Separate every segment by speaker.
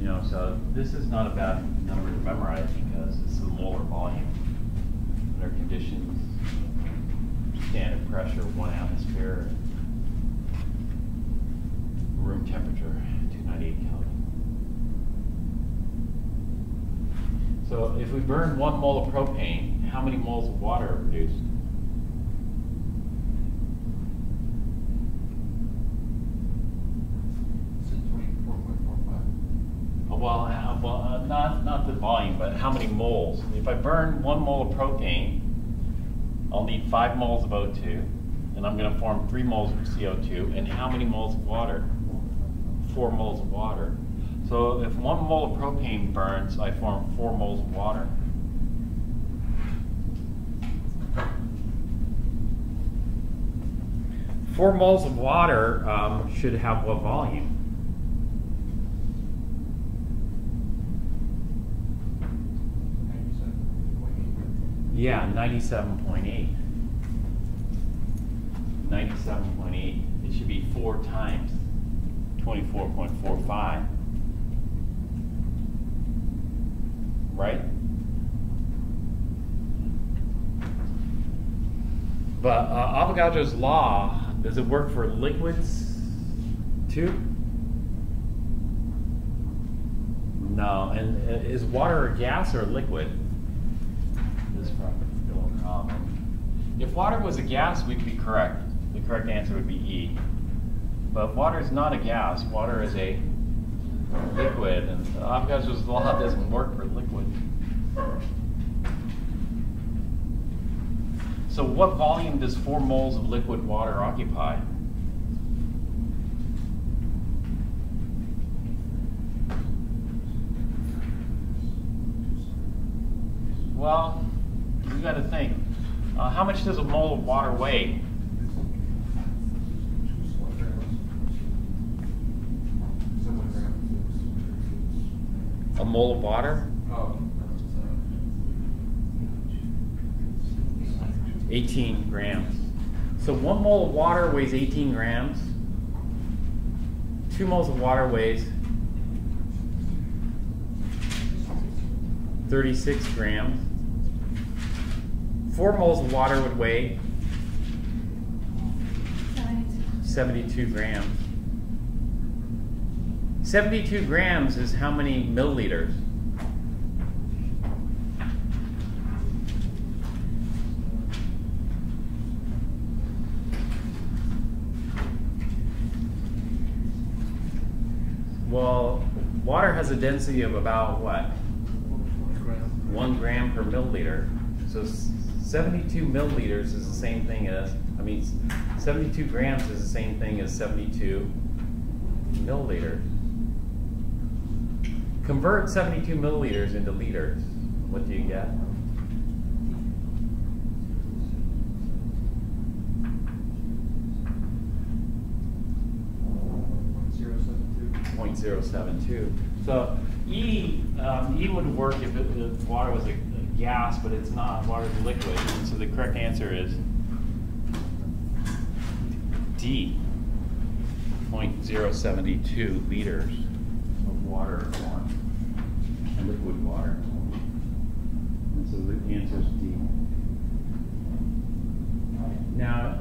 Speaker 1: know, so this is not a bad number to memorize because it's the molar volume under conditions, standard pressure, 1 atmosphere, room temperature, 298 Kelvin. So if we burn 1 mole of propane, how many moles of water are produced? Well, not the volume, but how many moles? If I burn 1 mole of propane, I'll need 5 moles of O2, and I'm going to form 3 moles of CO2. And how many moles of water? 4 moles of water. So if 1 mole of propane burns, I form 4 moles of water. Four moles of water should have what volume? Yeah, 97.8. 97.8. It should be 4 times 24.45. Right? But Avogadro's law, does it work for liquids too? No. And is water a gas or a liquid? If water was a gas, we'd be correct. The correct answer would be E. But water is not a gas. Water is a liquid, and Avogadro's law doesn't work for liquid. So what volume does 4 moles of liquid water occupy? Well, you got to think. How much does a mole of water weigh? A mole of water? 18 grams. So 1 mole of water weighs 18 grams. 2 moles of water weighs 36 grams. 4 moles of water would weigh 72 grams. 72 grams is how many milliliters? Well, water has a density of about what? 1 gram per milliliter. So 72 milliliters is the same thing as, 72 grams is the same thing as 72 milliliters. Convert 72 milliliters into liters. What do you get? .072. So E would work if water was a gas, but it's not. Water is a liquid. And so the correct answer is D. 0.072 liters of water formed, liquid water. And so the answer is D. Now,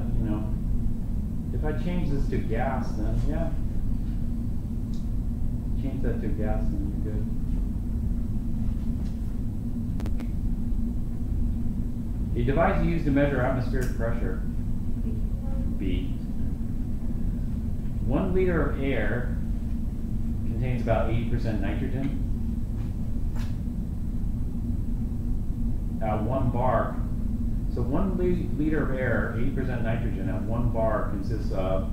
Speaker 1: if I change this to gas, then yeah. Change that to gas, then you're good. A device used to measure atmospheric pressure. B. 1 liter of air contains about 80% nitrogen. At 1 bar, so 1 liter of air, 80% nitrogen, at 1 bar consists of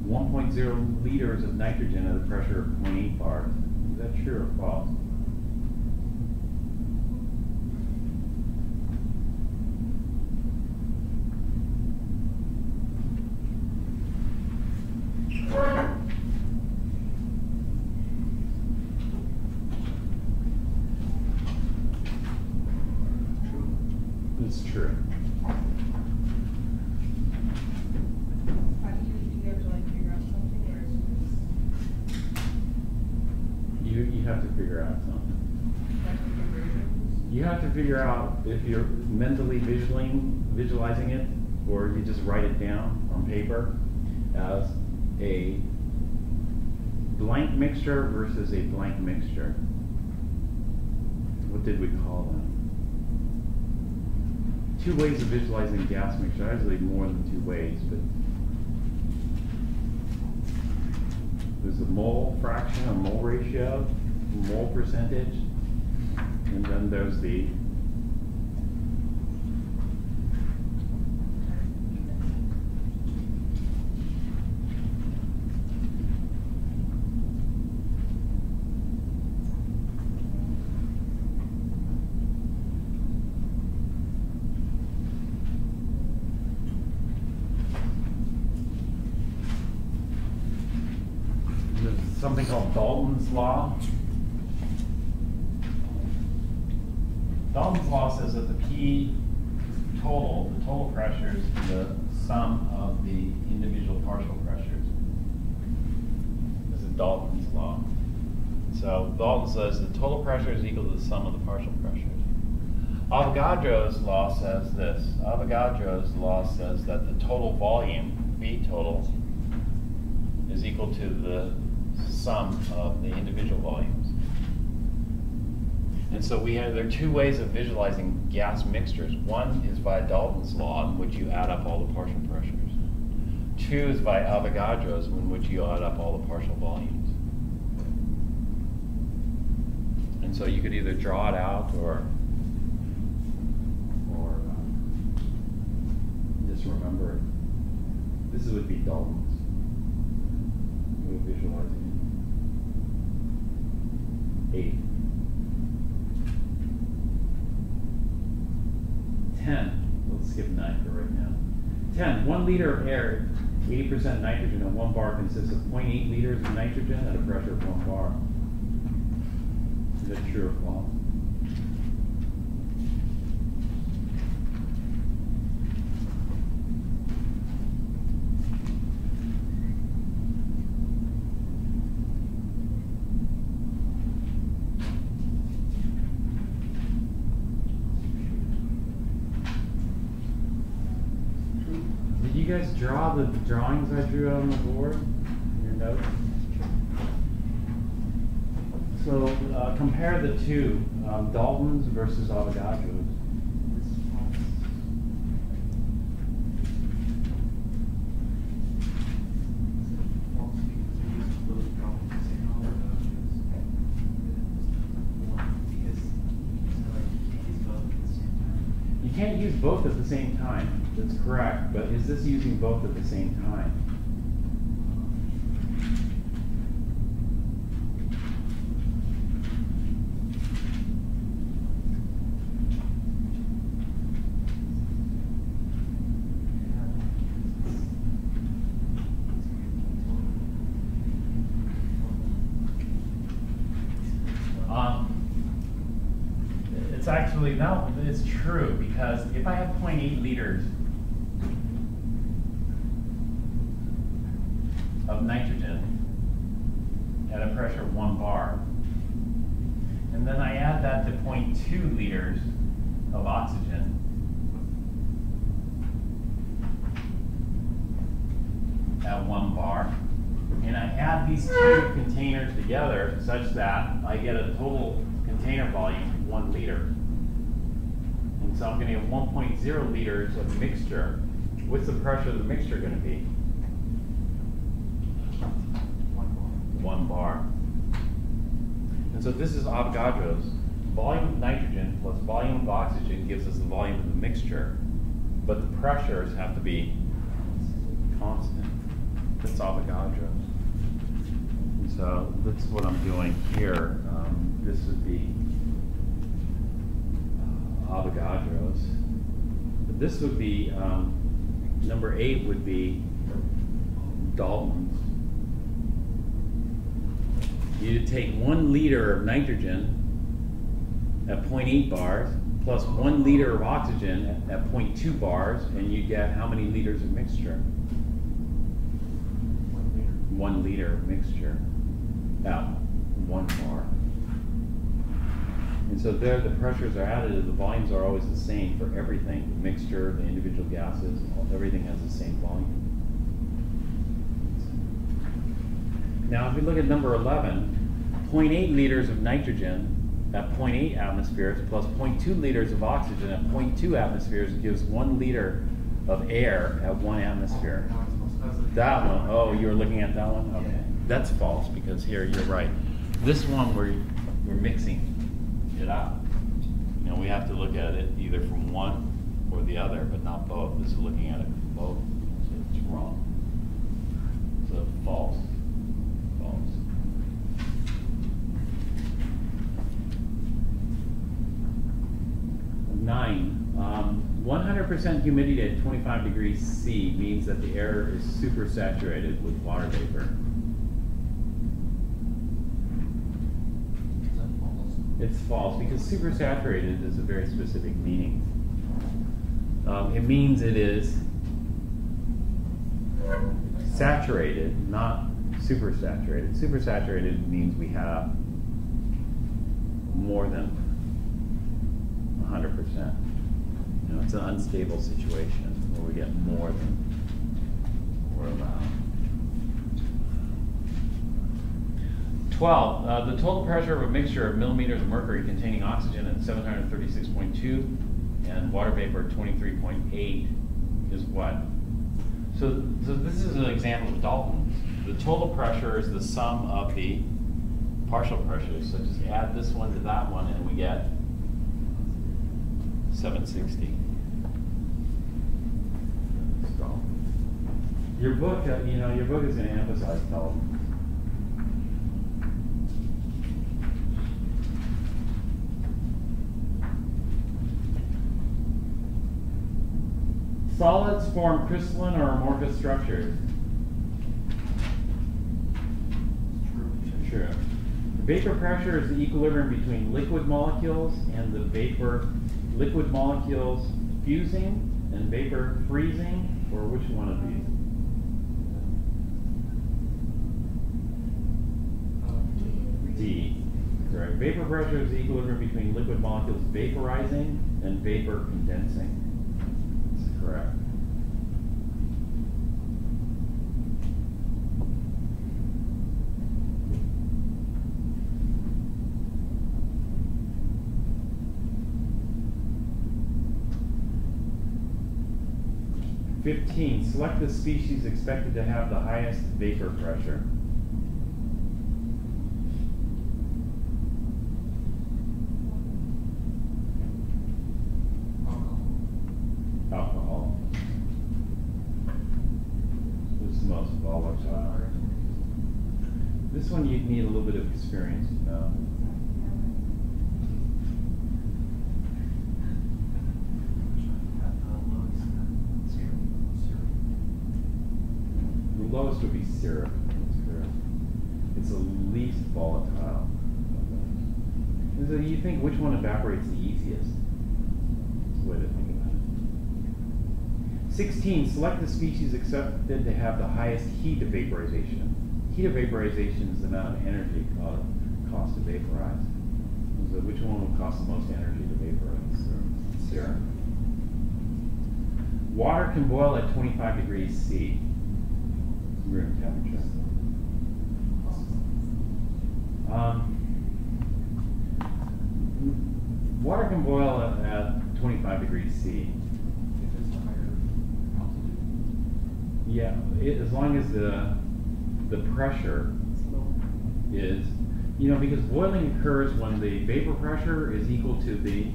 Speaker 1: 1.0 liters of nitrogen at a pressure of 0.8 bars. Is that true or false? It's true. You
Speaker 2: you have to figure out something. You have to figure out if you're mentally visualizing it, or you just write it down on paper as a blank mixture versus a blank mixture. What did we call them? Two ways of visualizing gas mixture. Actually, more than two ways, but there's the mole fraction or mole ratio, mole percentage, and then there's the something called Dalton's law. Dalton's law says that the total pressure is the sum of the individual partial pressures. This is Dalton's law. So Dalton says the total pressure is equal to the sum of the partial pressures. Avogadro's law says this. Avogadro's law says that the total volume, V total, is equal to the sum of the individual volumes. And so there are two ways of visualizing gas mixtures. One is by Dalton's law, in which you add up all the partial pressures. Two is by Avogadro's, in which you add up all the partial volumes. And so you could either draw it out or just remember it. This would be Dalton's. We're visualizing it. 8. 10. Let's skip 9 for right now. 10. 1 liter of air, 80% nitrogen, and 1 bar consists of 0.8 liters of nitrogen at a pressure of 1 bar. Is that true or false? Did you guys draw the drawings I drew on the board in your notes? So compare the two, Dalton's versus Avogadro's. You can't use both at the same time. That's correct, but is this using both at the same time? It's actually, no, it's true, because if I have 0.8 liters of nitrogen at a pressure of 1 bar, and then I add that to 0.2 liters of oxygen, at 1 bar, and I add these two containers together such that I get a total container volume of 1 liter. And so I'm going to get 1.0 liters of mixture. What's the pressure of the mixture going to be? 1 bar. And so this is Avogadro's. Volume of nitrogen plus volume of oxygen gives us the volume of the mixture, but the pressures have to be constant. That's Avogadro's. And so that's what I'm doing here. This would be Avogadro's. But this would be, number 8 would be Dalton's. You take 1 liter of nitrogen at 0.8 bars plus 1 liter of oxygen at 0.2 bars, and you get how many liters of mixture? 1 liter of mixture at 1 bar. And so there the pressures are additive, the volumes are always the same for everything. The mixture, the individual gases, everything has the same volume. Now if we look at number 11, 0.8 liters of nitrogen at 0.8 atmospheres plus 0.2 liters of oxygen at 0.2 atmospheres gives 1 liter of air at 1 atmosphere. That one, oh, you were looking at that one? Okay. That's false, because here you're right. This one we're mixing it up. You know, we have to look at it either from one or the other, but not both. This is looking at it from both, so it's wrong. So false. False. Nine. 100% humidity at 25 degrees C means that the air is supersaturated with water vapor.
Speaker 3: Is that false?
Speaker 2: It's false, because supersaturated is a very specific meaning. It means it is saturated, not supersaturated. Supersaturated means we have more than 100%. You know, it's an unstable situation where we get more than we're allowed. 12. The total pressure of a mixture of millimeters of mercury containing oxygen at 736.2 and water vapor at 23.8 is what? So this is an example of Dalton's. The total pressure is the sum of the partial pressures. So just add this one to that one and we get 760. Your book, your book is going to emphasize Dalton. Solids form crystalline or amorphous structures. True. Vapor pressure is the equilibrium between liquid molecules and the liquid molecules fusing and vapor freezing, or which one of these? D. Correct. Vapor pressure is the equilibrium between liquid molecules vaporizing and vapor condensing. That's correct. Select the species expected to have the highest vapor pressure. Alcohol. This is the most volatile. This one you'd need a little bit of experience to know. The lowest would be syrup. That's correct. It's the least volatile. So you think which one evaporates the easiest? That's the way to think about it. 16. Select the species accepted to have the highest heat of vaporization. Heat of vaporization is the amount of energy it costs to vaporize. So which one will cost the most energy to vaporize? Syrup. Water can boil at 25 degrees C. Room temperature. Water can boil at 25 degrees C.
Speaker 3: If it's a higher altitude.
Speaker 2: Yeah, as long as the pressure is, because boiling occurs when the vapor pressure is equal to the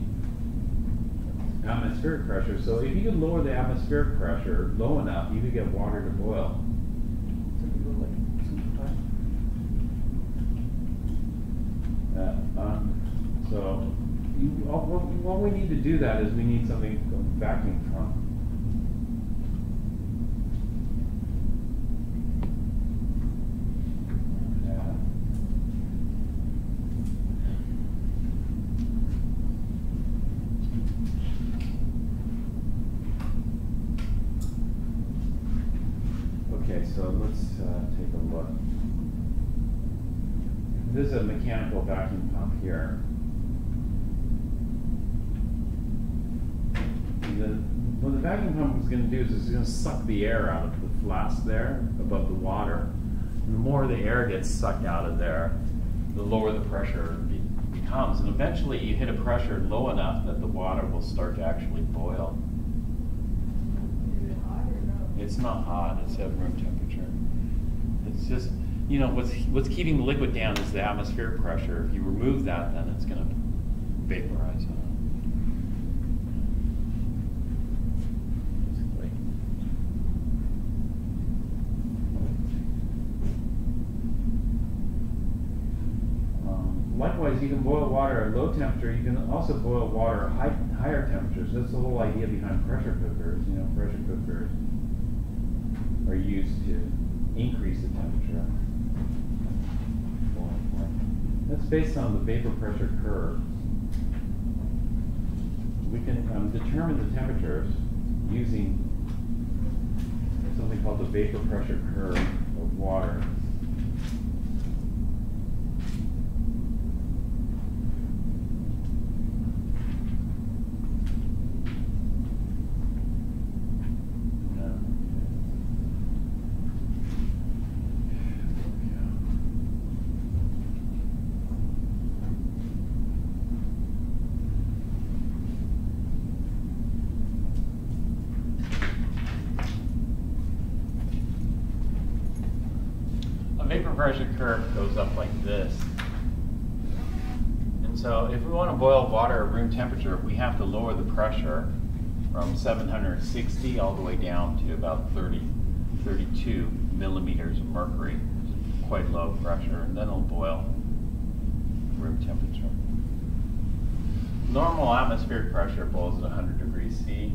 Speaker 2: atmospheric pressure. So if you could lower the atmospheric pressure low enough, you could get water to boil. So what we need to do that is we need something to vacuum pump. Okay, so let's take a look. This is a mechanical vacuum pump here. what the vacuum pump is going to do is it's going to suck the air out of the flask there above the water. And the more the air gets sucked out of there, the lower the pressure becomes. And eventually you hit a pressure low enough that the water will start to actually boil.
Speaker 4: Is it hot or no?
Speaker 2: It's not hot, it's at room temperature. It's just, you know, what's keeping the liquid down is the atmospheric pressure. If you remove that, then it's going to vaporize on it. Basically. Likewise, you can boil water at low temperature. You can also boil water at higher temperatures. That's the whole idea behind pressure cookers. You know, pressure cookers are used to increase the temperature. That's based on the vapor pressure curve. We can determine the temperatures using something called the vapor pressure curve of water. Vapor pressure curve goes up like this. And so if we want to boil water at room temperature, we have to lower the pressure from 760 all the way down to about 32 millimeters of mercury. Quite low pressure, and then it'll boil room temperature. Normal atmospheric pressure boils at 100 degrees C.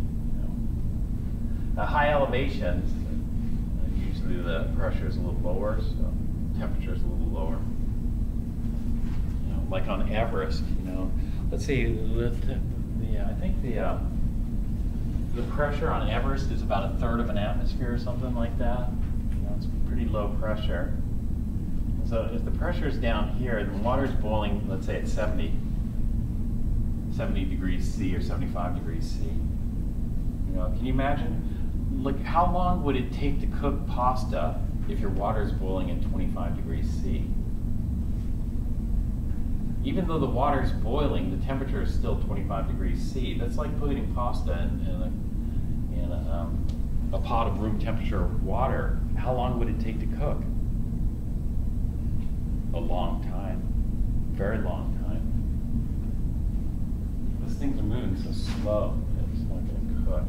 Speaker 2: At high elevations, usually the pressure is a little lower, so temperature is a little lower. You know, like on Everest, you know, let's see, I think the pressure on Everest is about 1/3 of an atmosphere or something like that. You know, it's pretty low pressure. So if the pressure is down here and the water is boiling, let's say at 70 degrees C or 75 degrees C, you know, can you imagine? Like, how long would it take to cook pasta if your water is boiling at 25 degrees C? Even though the water is boiling, the temperature is still 25 degrees C. That's like putting pasta in a pot of room temperature water. How long would it take to cook? A long time. Very long time. Those things are moving so slow, it's not going to cook.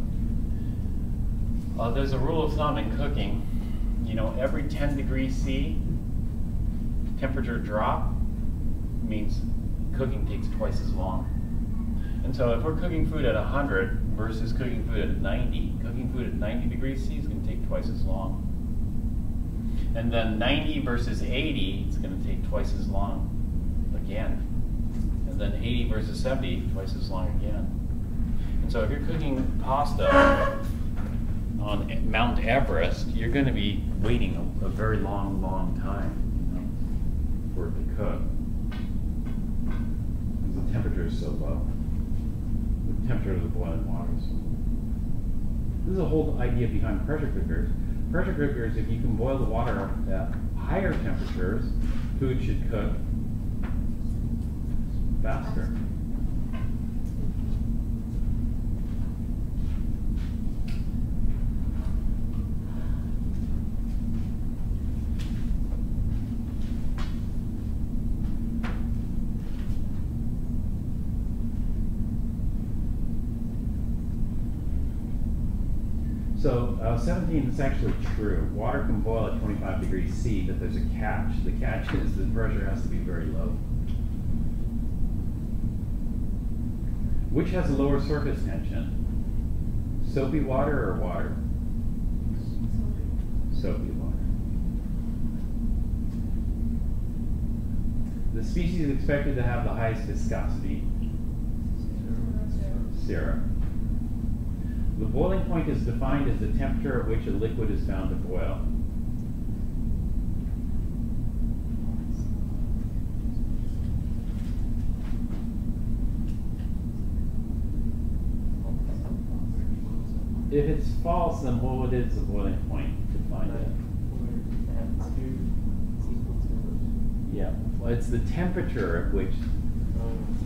Speaker 2: There's a rule of thumb in cooking. You know, every 10 degrees C temperature drop means cooking takes twice as long. And so if we're cooking food at 100 versus cooking food at 90, cooking food at 90 degrees C is going to take twice as long. And then 90 versus 80, it's going to take twice as long again. And then 80 versus 70, twice as long again. And so if you're cooking pasta on Mount Everest, you're going to be waiting a very long, long time, you know, for it to cook. Because the temperature is so low. The temperature of the boiling water is so low. This is the whole idea behind pressure cookers. Pressure cookers, if you can boil the water at higher temperatures, food should cook faster. So 17 is actually true. Water can boil at 25 degrees C, but there's a catch. The catch is the pressure has to be very low. Which has a lower surface tension? Soapy water or water? Soapy water. The species expected to have the highest viscosity? Syrup. The boiling point is defined as the temperature at which a liquid is found to boil. if it's false, then what is the boiling point to find it?
Speaker 3: Atmosphere is equal to.
Speaker 2: Yeah, well, it's the temperature at which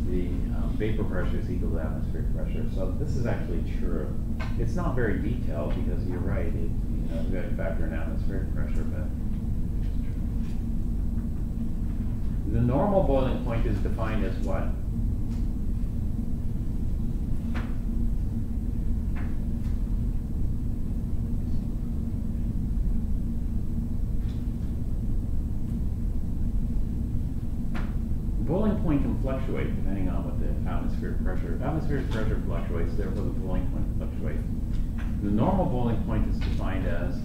Speaker 2: the vapor pressure is equal to atmospheric pressure. So this is actually true. It's not very detailed because you're right. We've got to factor in atmospheric pressure, but the normal boiling point is defined as what? Boiling point can fluctuate depending on what the atmospheric pressure. Atmospheric pressure fluctuates, therefore the boiling point fluctuates. The normal boiling point is defined as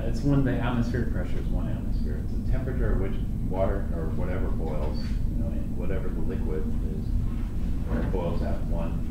Speaker 2: it's when the atmospheric pressure is 1 atmosphere. It's the temperature at which water or whatever boils, whatever the liquid is, where it boils at 1.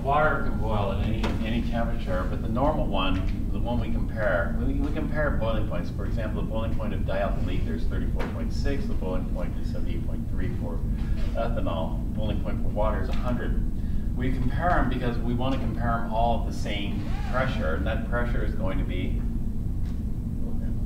Speaker 2: Water can boil at any temperature, but the normal one, the one we compare boiling points. For example, the boiling point of dialkyl ether is 34.6, the boiling point is 78.3 for ethanol, the boiling point for water is 100. We compare them because we want to compare them all at the same pressure, and that pressure is going to be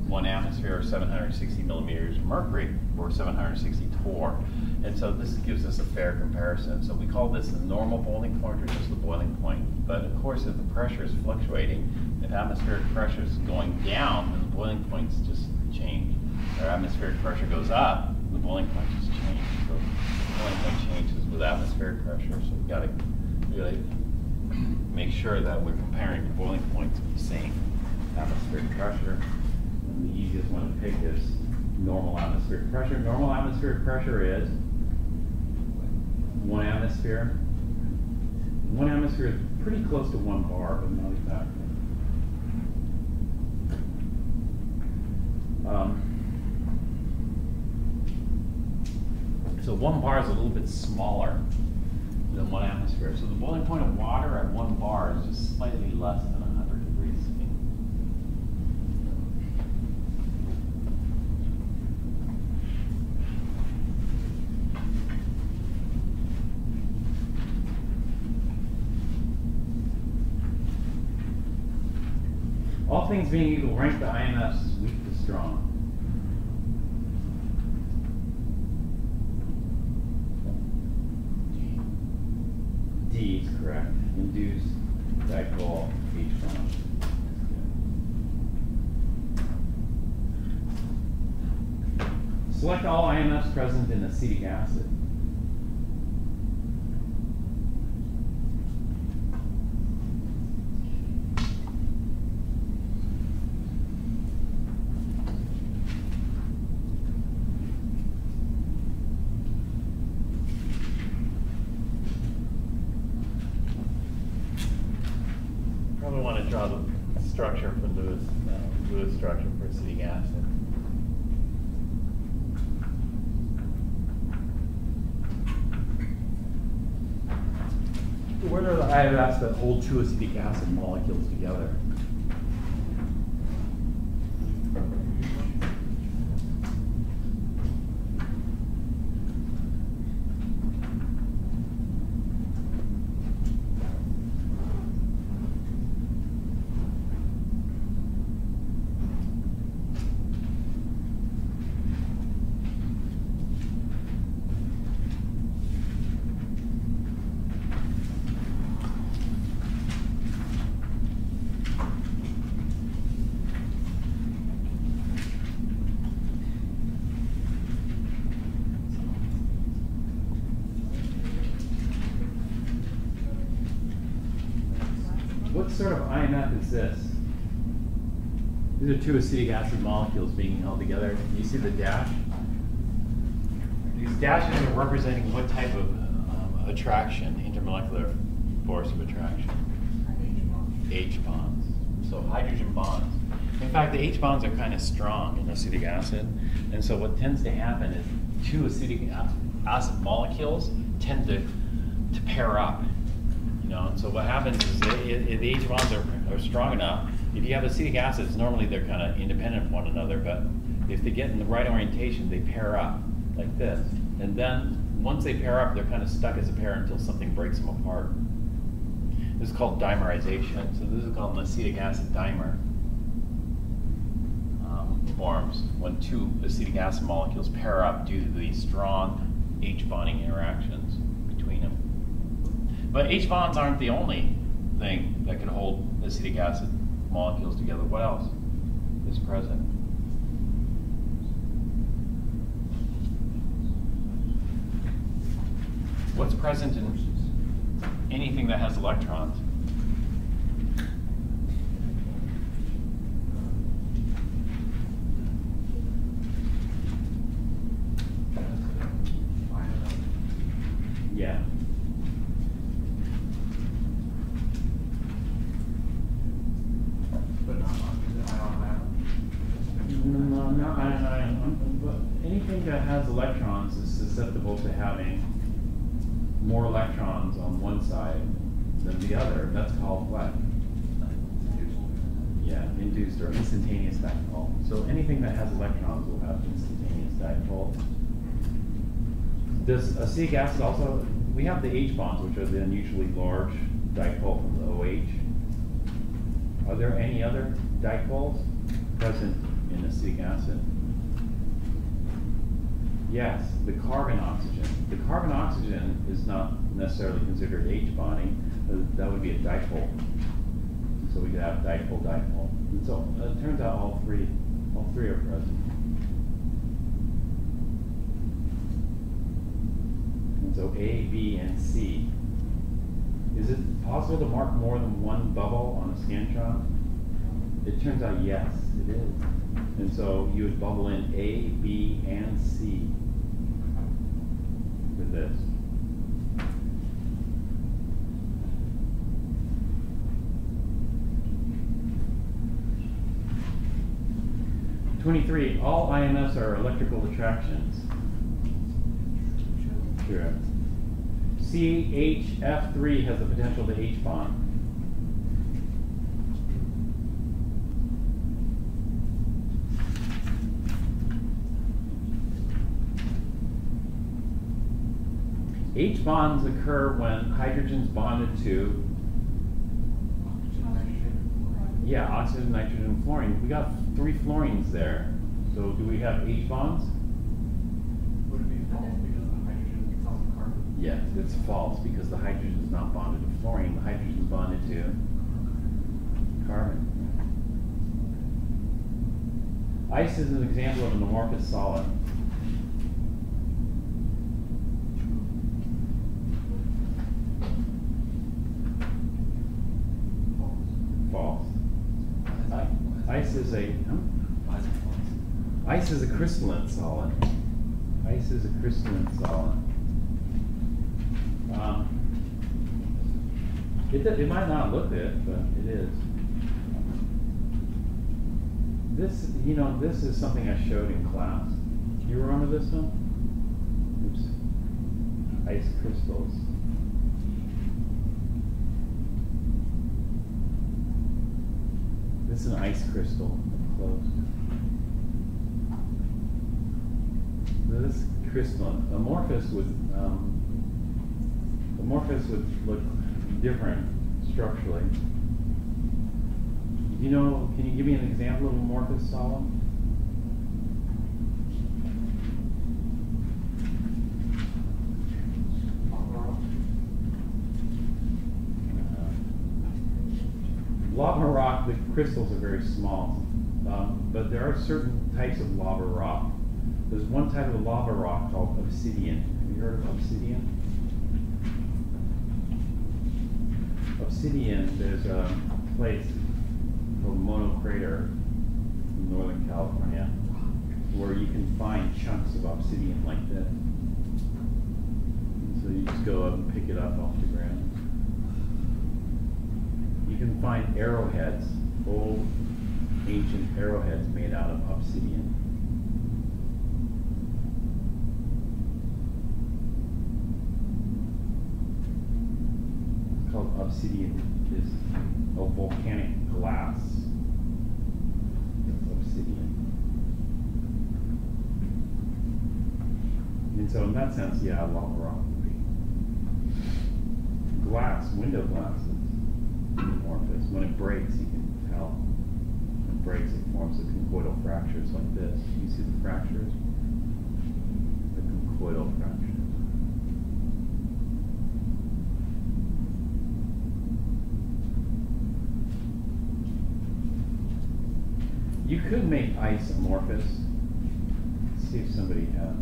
Speaker 2: 1 atmosphere or 760 millimeters of mercury, or 760 torr. And so this gives us a fair comparison. So we call this the normal boiling point or just the boiling point. But of course, if the pressure is fluctuating, if atmospheric pressure is going down, then the boiling points just change. If atmospheric pressure goes up, the boiling point just changes. So the boiling point changes with atmospheric pressure. So we've got to really make sure that we're comparing the boiling points with the same atmospheric pressure. And the easiest one to pick is normal atmospheric pressure. Normal atmospheric pressure is 1 atmosphere. 1 atmosphere is pretty close to 1 bar, but not exactly. So 1 bar is a little bit smaller than 1 atmosphere. So the boiling point of water at 1 bar is just slightly less than 100 degrees. All things being equal, rank the IMFs weak to strong. D is correct. Induced dipole H1. Select all IMFs present in acetic acid. Probably want to draw the structure for Lewis structure for acetic acid. What are the IMFs that hold 2 acetic acid molecules together? what sort of IMF is this? These are two acetic acid molecules being held together. You see the dash?
Speaker 1: These dashes are representing what type of attraction, intermolecular force of attraction. H bonds. So hydrogen bonds. In fact, the H bonds are kind of strong in acetic acid. And so what tends to happen is two acetic acid molecules tend to pair up. You know, and so what happens is the H bonds are strong enough. If you have acetic acids, normally they're kind of independent of one another, but if they get in the right orientation, they pair up like this. And then once they pair up, they're kind of stuck as a pair until something breaks them apart. This is called dimerization. So this is called an acetic acid dimer. Forms when two acetic acid molecules pair up due to the strong H bonding interactions between them. But H bonds aren't the only thing that can hold acetic acid molecules together. What else is present? What's present in anything that has electrons? Yeah.
Speaker 3: But not ion.
Speaker 2: No, not ion. But anything that has electrons is susceptible to having more electrons on one side than the other. That's called what? Yeah, induced or instantaneous dipole. So anything that has electrons will have instantaneous dipole. Does acetic acid also, we have the H bonds, which are the unusually large dipole from the OH. Are there any other dipoles present in acetic acid? Yes, the carbon oxygen. The carbon oxygen is not necessarily considered H bonding. That would be a dipole. So we could have dipole. And so it turns out all three are present. And so A, B, and C. Is it possible to mark more than one bubble on a scantron? It turns out yes, it is. And so you would bubble in A, B, and C with this. (23) All IMFs are electrical attractions. Sure. CHF3 has the potential to H bond. H bonds occur when hydrogen's bonded to, yeah, oxygen, nitrogen, fluorine. We got 3 fluorines there. So do we have H bonds?
Speaker 3: Would it be false because the hydrogen is on the carbon?
Speaker 2: Yes, it's false because the hydrogen is not bonded to fluorine. The hydrogen is bonded to carbon. Ice is an example of an amorphous solid. False. Ice is a ice is a crystalline solid. Ice is a crystalline solid. It might not look it, but it is. This, this is something I showed in class. You remember this one? Oops. Ice crystals. This is an ice crystal, closed. This crystalline. Amorphous would look different structurally. Can you give me an example of an amorphous solid? Lava rock, the crystals are very small, but there are certain types of lava rock. There's one type of lava rock called obsidian. Have you heard of obsidian? Obsidian, there's place called Mono Crater in Northern California, where you can find chunks of obsidian like this. And so you just go up and pick it up off the ground. You can find arrowheads, old ancient arrowheads made out of obsidian. It's called obsidian. It's a volcanic glass. It's obsidian. And so in that sense, yeah, lava rock would be. Glass, window glass is amorphous. When it breaks, you can tell. When it breaks, it forms the conchoidal fractures like this. You see the fractures? The conchoidal fractures. You could make ice amorphous. Let's see if somebody has.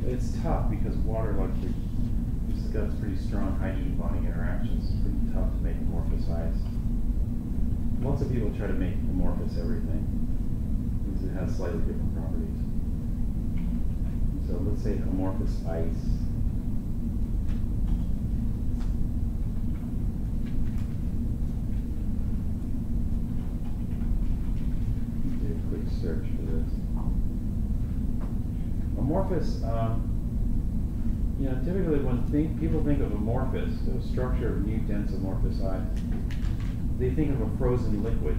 Speaker 2: It's tough because water, like it's got pretty strong hydrogen bonding interactions. It's pretty tough to make amorphous ice. Lots of people try to make amorphous everything because it has slightly different properties. So let's say amorphous ice. Do a quick search for this. Amorphous, you know, typically when people think of amorphous, the structure of new dense amorphous ice, they think of a frozen liquid.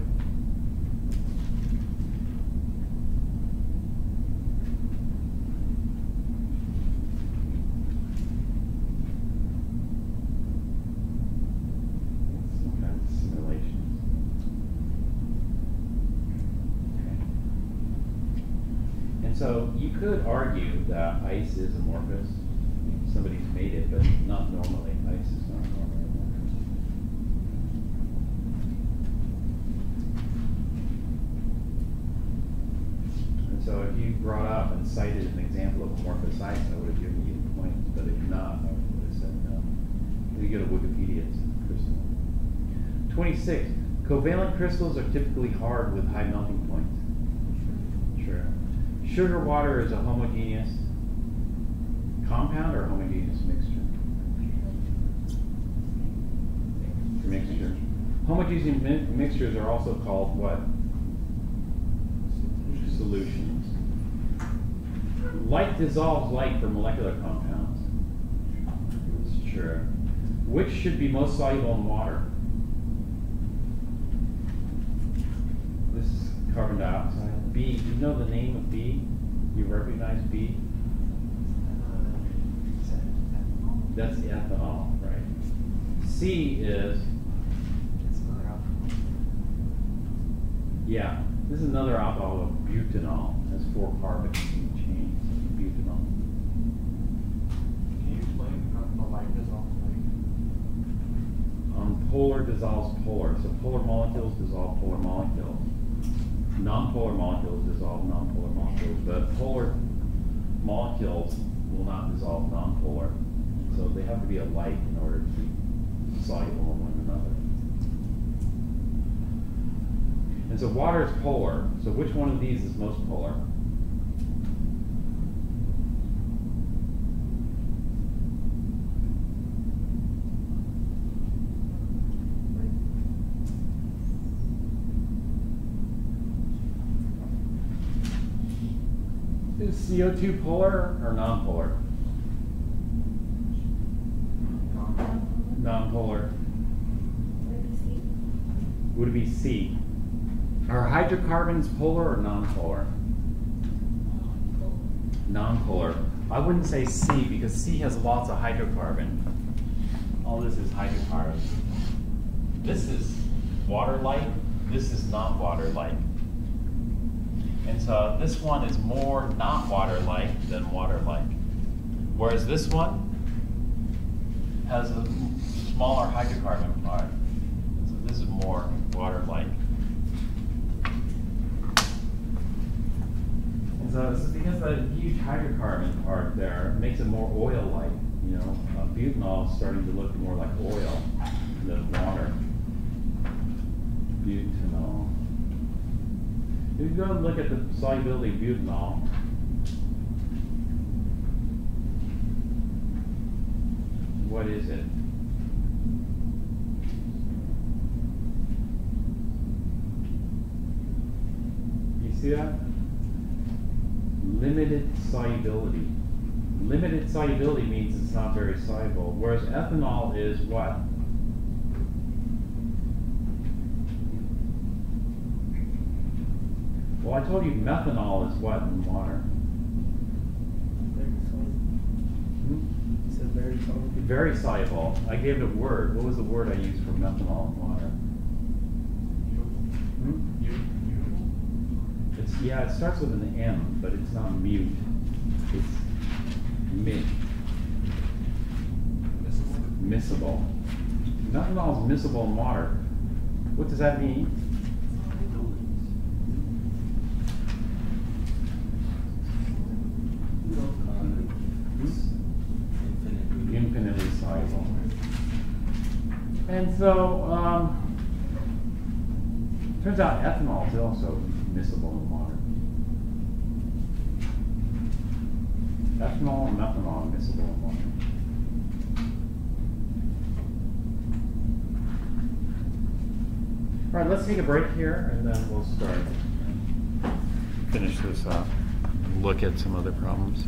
Speaker 2: Some kind of simulations. Okay. And so you could argue that ice is amorphous. Somebody's made it, but not normally. Ice is not normally amorphous. And so if you brought up and cited an example of amorphous ice, I would have given you points, but if not, I would have said no. You go to Wikipedia, it's crystal. 26. Covalent crystals are typically hard with high melting points. Sure. Sugar water is a homogeneous compound or homogeneous mixture? Mixture. Homogeneous mixtures are also called what? Solutions. Light dissolves light for molecular compounds. Sure. Which should be most soluble in water? This is carbon dioxide. B. Do you know the name of B? You recognize B? That's ethanol, right? C is, yeah, this is another alcohol of butanol. It has 4 carbons in the chain. Butanol.
Speaker 3: Can you explain the light dissolve
Speaker 2: Polar dissolves polar. So polar molecules dissolve polar molecules. Non-polar molecules dissolve non-polar molecules, but polar molecules will not dissolve non-polar. So they have to be alike in order to be soluble in one another. And so water is polar. So which one of these is most polar? Is CO2 polar or non-polar? Non-polar. Would it be C? Are hydrocarbons polar or non-polar? Non-polar. I wouldn't say C because C has lots of hydrocarbon. All this is hydrocarbon. This is water-like. This is not water-like. And so this one is more not water-like than water-like. Whereas this one has a smaller hydrocarbon part. So this is more water-like. And so this is because the huge hydrocarbon part there makes it more oil-like. You know, butanol is starting to look more like oil than water. butanol. If you go and look at the solubility of butanol, what is it? You see that? Limited solubility. Limited solubility means it's not very soluble, whereas ethanol is what? Well, I told you methanol is what in water?
Speaker 3: Very soluble. It said very soluble.
Speaker 2: Very soluble. I gave it a word. What was the word I used for methanol in water? It's, yeah, it starts with an M, but it's not mute. It's mid. Miscible. Methanol is miscible in water. What does that mean? Infinitely soluble. And so, turns out ethanol is also miscible in water. Ethanol and methanol are miscible in water. All right, let's take a break here and then we'll start. Finish this up and look at some other problems.